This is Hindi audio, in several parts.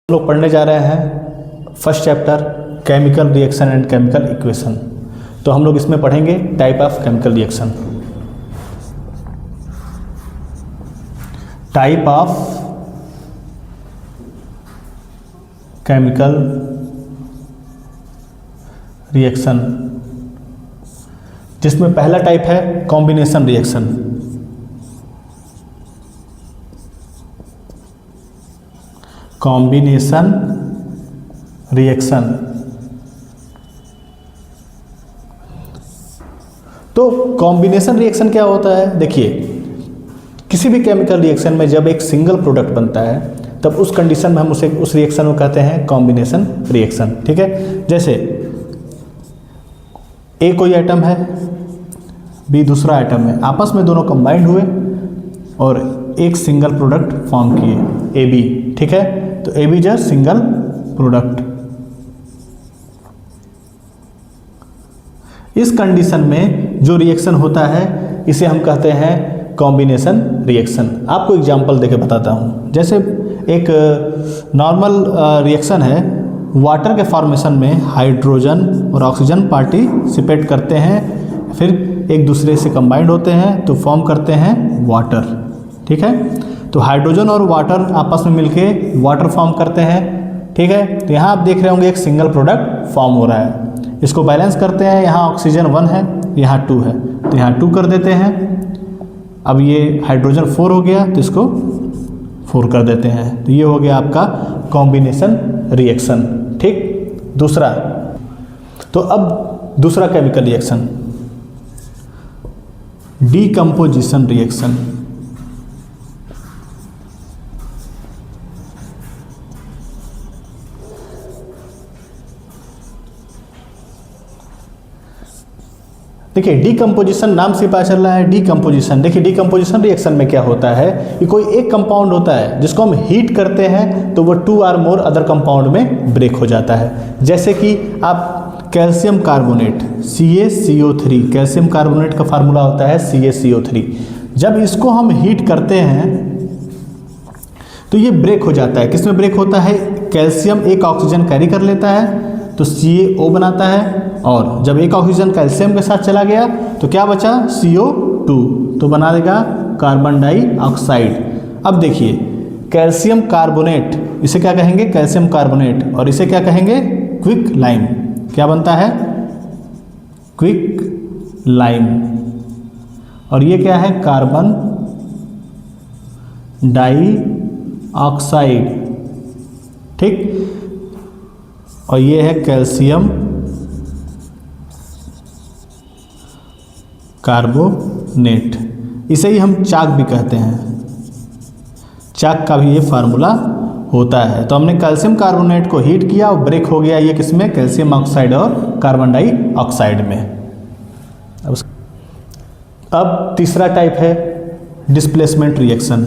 लोग पढ़ने जा रहे हैं first chapter chemical reaction and chemical equation. तो हम लोग इसमें पढ़ेंगे type of chemical reaction. Type of chemical reaction, जिसमें पहला टाइप है कॉम्बिनेशन रिएक्शन। Combination reaction. तो कॉम्बिनेशन रिएक्शन क्या होता है? देखिए, किसी भी केमिकल रिएक्शन में जब एक सिंगल प्रोडक्ट बनता है तब उस कंडीशन में हम उस रिएक्शन को कहते हैं कॉम्बिनेशन रिएक्शन। ठीक है, जैसे ए कोई आइटम है, बी दूसरा आइटम है, आपस में दोनों कंबाइंड हुए और एक सिंगल प्रोडक्ट फॉर्म किए ए बी। ठीक है, तो A B is a single product. इस कंडीशन में जो रिएक्शन होता है इसे हम कहते हैं कॉम्बिनेशन रिएक्शन। आपको एग्जांपल देके बताता हूं। जैसे एक नॉर्मल रिएक्शन है, वाटर के फॉर्मेशन में हाइड्रोजन और ऑक्सीजन पार्टिसिपेट करते हैं, फिर एक दूसरे से कंबाइंड होते हैं तो फॉर्म करते हैं वाटर। ठीक है, तो हाइड्रोजन और वाटर आपस में मिलके वाटर फॉर्म करते हैं। ठीक है, तो यहाँ आप देख रहे होंगे एक सिंगल प्रोडक्ट फॉर्म हो रहा है। इसको बैलेंस करते हैं, यहाँ ऑक्सीजन 1 है, यहाँ 2 है, तो यहाँ 2 कर देते हैं। अब ये हाइड्रोजन 4 हो गया तो इसको 4 कर देते हैं। तो ये हो गया आपका कॉम्बिनेशन रिएक्शन। ठीक, दूसरा, तो अब दूसरा केमिकल रिएक्शन डीकम्पोजिशन रिएक्शन। देखिए, डीकम्पोजिशन नाम से पता चल रहा है डीकम्पोजिशन। देखिए, डीकम्पोजिशन रिएक्शन में क्या होता है कि कोई एक कंपाउंड होता है जिसको हम हीट करते हैं तो वो 2 और मोर अदर कंपाउंड में ब्रेक हो जाता है। जैसे कि आप calcium carbonate CaCO3, calcium carbonate का फार्मूला होता है CaCO3। जब इसको हम हीट करते हैं तो ये ब्रेक हो जाता है। किसमें ब्रेक होता है? कैल्शियम एक ऑक्सीजन कैरी कर लेता है तो CaO बनाता है, और जब एक ऑक्सीजन कैल्शियम के साथ चला गया तो क्या बचा? CO2, तो बना देगा कार्बन डाइऑक्साइड। अब देखिए, कैल्शियम कार्बोनेट, इसे क्या कहेंगे? कैल्शियम कार्बोनेट, और इसे क्या कहेंगे? Quick lime. क्या बनता है? Quick lime. और ये क्या है? Carbon dioxide. ठीक, और ये है कैल्शियम कार्बोनेट। इसे ही हम चाक भी कहते हैं। चाक का भी ये फार्मूला होता है। तो हमने कैल्शियम कार्बोनेट को हीट किया और ब्रेक हो गया ये किसमें? कैल्शियम ऑक्साइड और कार्बन डाइऑक्साइड में। अब तीसरा टाइप है डिस्प्लेसमेंट रिएक्शन।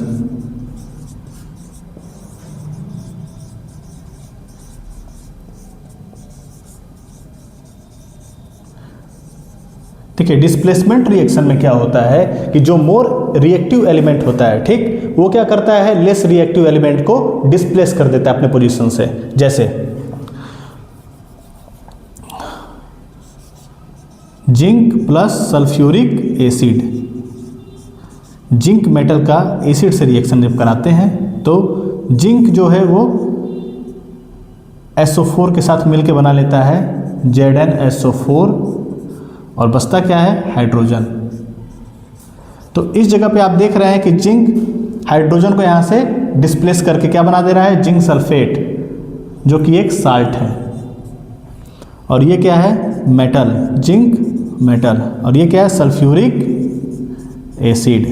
देखिए, डिस्प्लेसमेंट रिएक्शन में क्या होता है कि जो मोर रिएक्टिव एलिमेंट होता है, ठीक, वो क्या करता है? लेस रिएक्टिव एलिमेंट को डिस्प्लेस कर देता है अपने पोजीशन से। जैसे zinc plus sulphuric acid. Zinc metal का एसिड से रिएक्शन जब कराते हैं तो जिंक जो है वो SO4 के साथ मिलकर बना लेता है ZnSO4, और बचता क्या है? हाइड्रोजन। तो इस जगह पे आप देख रहे हैं कि जिंक हाइड्रोजन को यहाँ से डिस्प्लेस करके क्या बना दे रहा है? जिंक सल्फेट, जो कि एक साल्ट है। और ये क्या है? Metal, zinc metal. और ये क्या है? Sulphuric acid.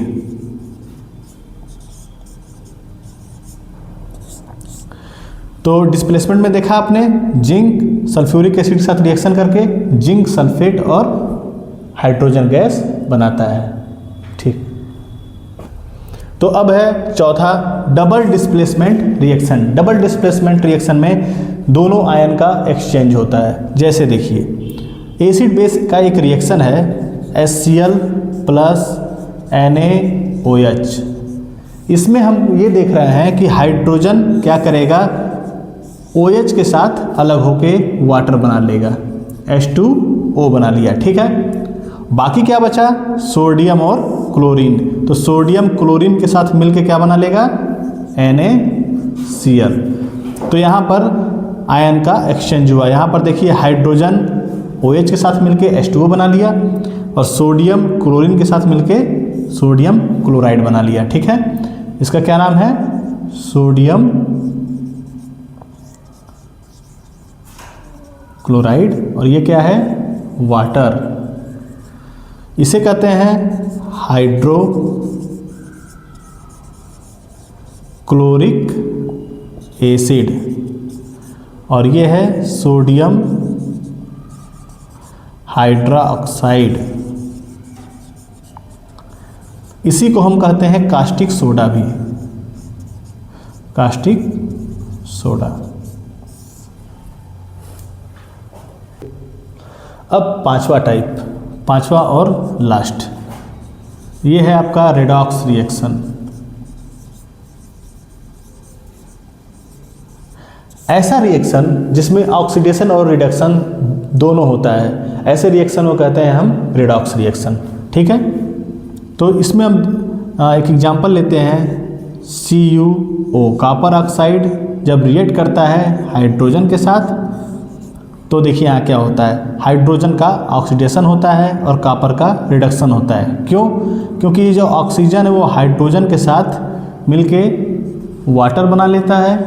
तो डिस्प्लेसमेंट में देखा आपने, जिंक सल्फ्यूरिक एसिड के साथ रिएक्शन करके जिंक सल्फेट और हाइड्रोजन गैस बनाता है। ठीक, तो अब है चौथा double displacement reaction. Double displacement reaction में दोनों आयन का एक्सचेंज होता है। जैसे देखिए, एसिड बेस का एक रिएक्शन है HCl प्लस NaOH। इसमें हम ये देख रहे हैं कि हाइड्रोजन क्या करेगा, OH के साथ अलग होके वाटर बना लेगा, H2O बना लिया, ठीक है। बाकी क्या बचा, सोडियम और क्लोरीन। तो सोडियम क्लोरीन के साथ मिलके क्या बना लेगा, NaCl। तो यहाँ पर आयन का एक्सचेंज हुआ। यहाँ पर देखिए हाइड्रोजन OH के साथ मिलके H2O बना लिया और सोडियम क्लोरीन के साथ मिलके सोडियम क्लोराइड बना लिया, ठीक है। इसका क्या नाम है, सोडियम क्लोराइड, और ये क्या है, वाटर। इसे कहते हैं हाइड्रो क्लोरिक एसिड, और ये है सोडियम हाइड्रोक्साइड। इसी को हम कहते हैं कास्टिक सोडा भी, कास्टिक सोडा। अब पांचवा टाइप, पांचवा और लास्ट, ये है आपका रेडॉक्स रिएक्शन। ऐसा रिएक्शन जिसमें ऑक्सीडेशन और रिडक्शन दोनों होता है, ऐसे रिएक्शन को कहते हैं हम रेडॉक्स रिएक्शन, ठीक है। तो इसमें हम एक एग्जांपल लेते हैं, CuO कॉपर ऑक्साइड जब रिएक्ट करता है हाइड्रोजन के साथ, तो देखिए यहाँ क्या होता है, हाइड्रोजन का ऑक्सीडेशन होता है और कॉपर का रिडक्शन होता है। क्यों, क्योंकि ये जो ऑक्सीजन है वो हाइड्रोजन के साथ मिलके वाटर बना लेता है,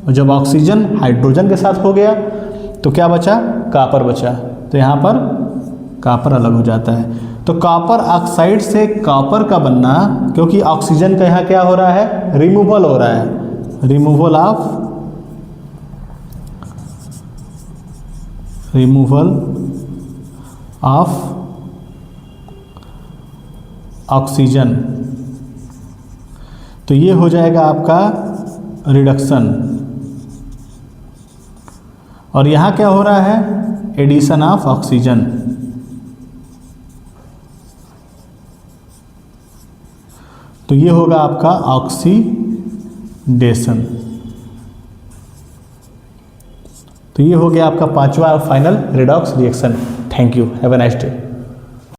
और जब ऑक्सीजन हाइड्रोजन के साथ हो गया तो क्या बचा, कॉपर बचा। तो यहाँ पर कॉपर अलग हो जाता है। तो कॉपर ऑक्साइड से कॉपर का बनना, क्योंकि ऑक्सीजन का यहाँ क्या हो रहा है, रिमूवल हो रहा है, रिमूवल ऑफ ऑक्सीजन, तो ये हो जाएगा आपका रिडक्शन। और यहाँ क्या हो रहा है, एडिशन ऑफ ऑक्सीजन। तो ये होगा आपका ऑक्सीडेशन। तो ये हो गया आपका पांचवा और final redox reaction. Thank you, have a nice day.